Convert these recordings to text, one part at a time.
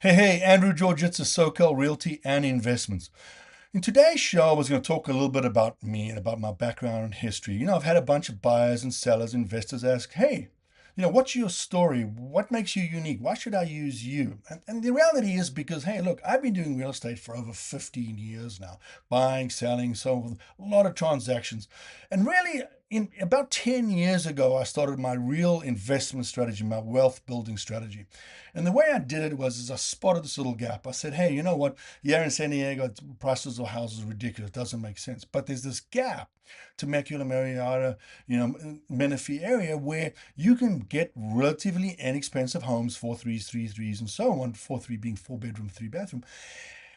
Hey, Andrew Georgitsis, SoCal Realty and Investments. In today's show, I was going to talk a little bit about me and about my background and history. I've had a bunch of buyers and sellers, investors ask, hey, what's your story? What makes you unique? Why should I use you? And the reality is because, hey, look, I've been doing real estate for over 15 years now, buying, selling, so on, a lot of transactions. And really, in about 10 years ago, I started my real investment strategy, my wealth building strategy. And the way I did it was I spotted this little gap. I said, hey, you know what? Here in San Diego, prices of houses are ridiculous. It doesn't make sense. But there's this gap to Temecula, Marietta, Menifee area where you can get relatively inexpensive homes, 4.3s, 3.3s, and so on. 4.3 being 4 bedroom, 3 bathroom,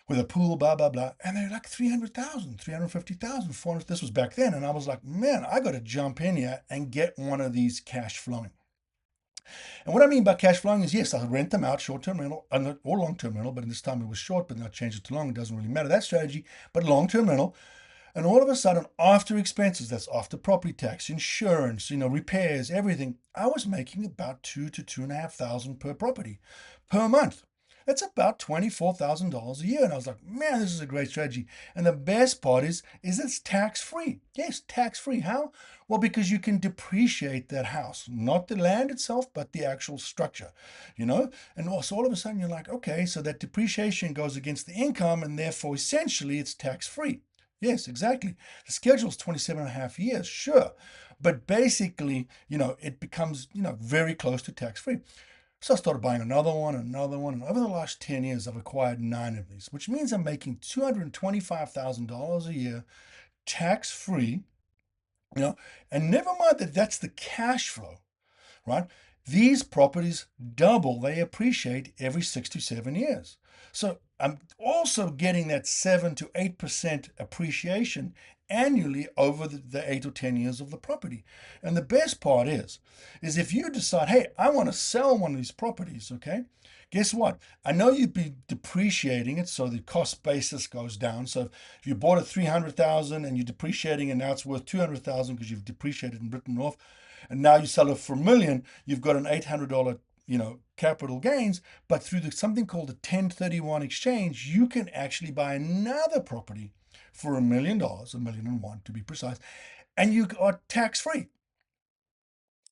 with a pool, blah, blah, blah. And they're like 300,000, 350,000, 400. This was back then. And I was like, man, I got to jump in here and get one of these cash flowing. And what I mean by cash flowing is, yes, I rent them out, short-term rental or long-term rental, but in this time it was short, but now I changed it to long. It doesn't really matter, that strategy, but long-term rental. And all of a sudden, after expenses, that's after property tax, insurance, repairs, everything, I was making about 2 to 2,500 per property per month. That's about $24,000 a year. And I was like, man, this is a great strategy. And the best part is it's tax free. Yes, tax free. How? Well, because you can depreciate that house, not the land itself, but the actual structure, And also all of a sudden you're like, okay, so that depreciation goes against the income, and therefore essentially it's tax free. Yes, exactly. The schedule is 27 and a half years, sure. But basically, it becomes, very close to tax free. So I started buying another one, another one. And over the last 10 years, I've acquired 9 of these, which means I'm making $225,000 a year tax free, and never mind that that's the cash flow, right? These properties double, they appreciate every 6 to 7 years. So I'm also getting that 7 to 8% appreciation annually over the 8 or 10 years of the property. And the best part is if you decide, hey, I want to sell one of these properties, okay? Guess what? I know you'd be depreciating it, so the cost basis goes down. So if you bought it 300,000 and you're depreciating, and now it's worth 200,000 because you've depreciated and written off, and now you sell it for a million, you've got an $800, capital gains. But through something called a 1031 exchange, you can actually buy another property for $1 million, 1,000,001 to be precise, and you are tax free.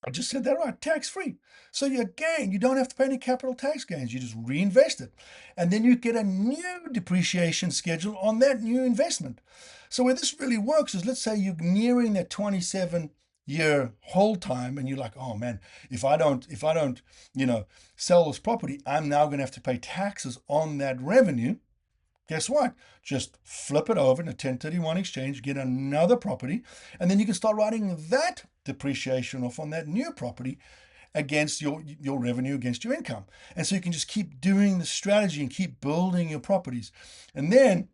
I just said that right, tax free. So you don't have to pay any capital tax gains. You just reinvest it. And then you get a new depreciation schedule on that new investment. So where this really works is, let's say you're nearing that 27-year hold time, and you're like, oh man, if I don't, sell this property, I'm now going to have to pay taxes on that revenue. Guess what? Just flip it over in a 1031 exchange, get another property, and then you can start writing that depreciation off on that new property against your revenue, against your income. And so you can just keep doing the strategy and keep building your properties. And then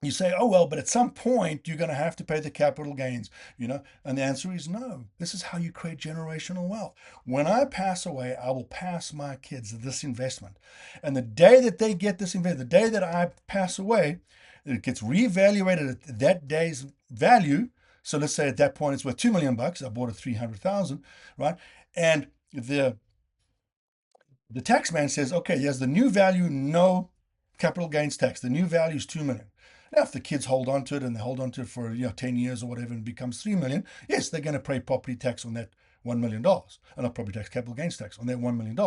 you say, oh, well, but at some point you're going to have to pay the capital gains. And the answer is no. This is how you create generational wealth. When I pass away, I will pass my kids this investment. And the day that they get this investment, the day that I pass away, it gets reevaluated at that day's value. So let's say at that point it's worth $2 million. I bought it 300,000, right? And the tax man says, okay, here's the new value, no capital gains tax. The new value is 2 million. Now, if the kids hold on to it and they hold on to it for 10 years or whatever, and it becomes 3 million, yes, they're going to pay property tax on that $1 million, and not property tax, capital gains tax on that $1 million.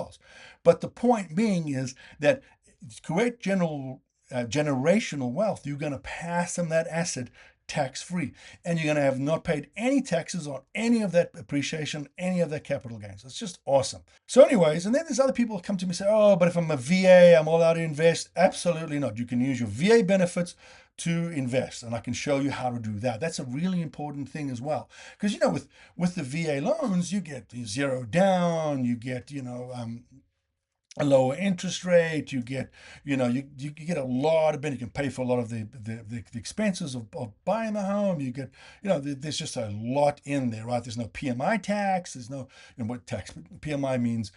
But the point being is that to create generational wealth, you're going to pass them that asset tax free, and you're going to have not paid any taxes on any of that appreciation, any of that capital gains. It's just awesome. So anyways, and then there's other people who come to me and say, oh, but if I'm a VA, I'm all allowed to invest. Absolutely not. You can use your VA benefits to invest, and I can show you how to do that. That's a really important thing as well, because with the VA loans, you get zero down, you get a lower interest rate, you get you get a lot of benefit. You can pay for a lot of the expenses of buying the home. You get there's just a lot in there, right? There's no PMI tax. There's no, what tax PMI means,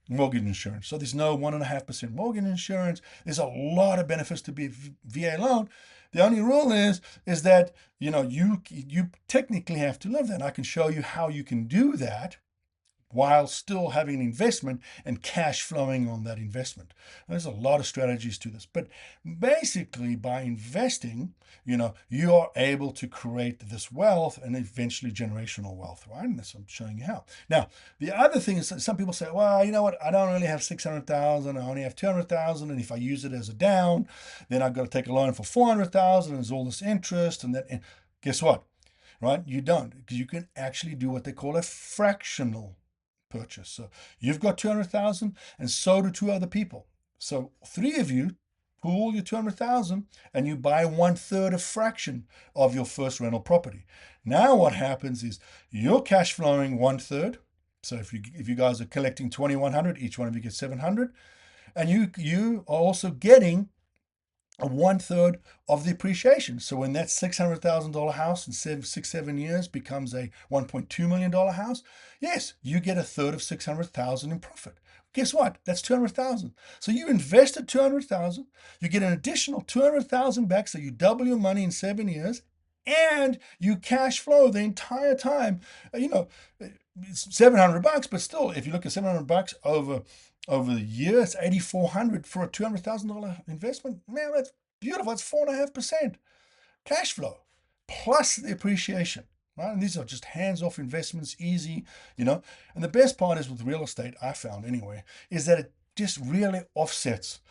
mortgage insurance. So there's no 1.5% mortgage insurance. There's a lot of benefits to be a VA loan. The only rule is that you technically have to live there. And I can show you how you can do that while still having an investment and cash flowing on that investment. There's a lot of strategies to this, but basically by investing, you are able to create this wealth and eventually generational wealth, right? And that's I'm showing you how. Now, the other thing is that some people say, well, you know what? I don't really have 600,000. I only have 200,000. And if I use it as a down, then I've got to take a loan for 400,000. And there's all this interest and that. And guess what? Right? You don't, because you can actually do what they call a fractional purchase. So you've got 200,000 and so do two other people. So three of you pool your 200,000 and you buy 1/3 a fraction of your first rental property. Now what happens is you're cash flowing 1/3. So if you guys are collecting 2,100, each one of you gets 700, and you are also getting a 1/3 of the appreciation. So when that $600,000 house in 7 years becomes a $1.2 million house, yes, you get a third of 600,000 in profit. Guess what? That's 200,000. So you invested 200,000, you get an additional 200,000 back, so you double your money in 7 years, and you cash flow the entire time. It's $700, but still, if you look at $700 over the year, it's $8,400 for a $200,000 investment. Man, that's beautiful. That's 4.5% cash flow plus the appreciation. Right? And these are just hands-off investments, easy, And the best part is with real estate, I found anyway, is that it just really offsets,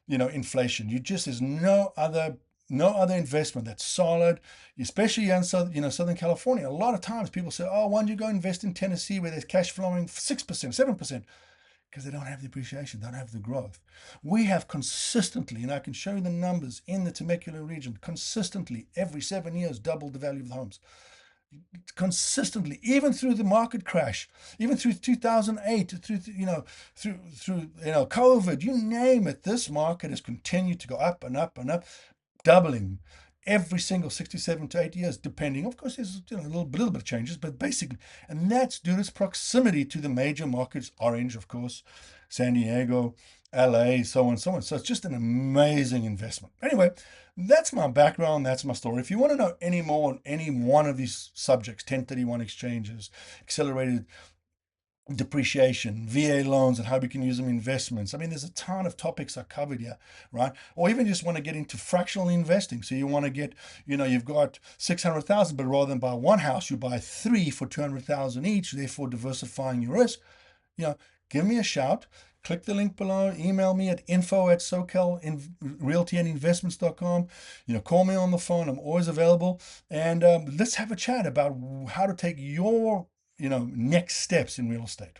inflation. There's no other investment that's solid, especially in Southern California. A lot of times people say, oh, why don't you go invest in Tennessee where there's cash flowing 6%, 7%? Because they don't have the appreciation, they don't have the growth. We have consistently, and I can show you the numbers in the Temecula region, consistently every 7 years doubled the value of the homes. Consistently, even through the market crash, even through 2008, through COVID, you name it, this market has continued to go up and up and up, doubling every single 67 to 8 years, depending. Of course, there's a little bit of changes, but basically, and that's due to its proximity to the major markets, Orange, of course, San Diego, LA, so on and so on. So it's just an amazing investment. Anyway, that's my background. That's my story. If you want to know any more on any one of these subjects, 1031 exchanges, accelerated depreciation, VA loans, and how we can use them in investments. I mean, there's a ton of topics I covered here, right? Or even just want to get into fractional investing. So you want to get, you've got 600,000, but rather than buy one house, you buy three for 200,000 each, therefore diversifying your risk. Give me a shout. Click the link below. Email me at info@SoCalRealtyAndInvestments.com. Call me on the phone. I'm always available. And let's have a chat about how to take your next steps in real estate.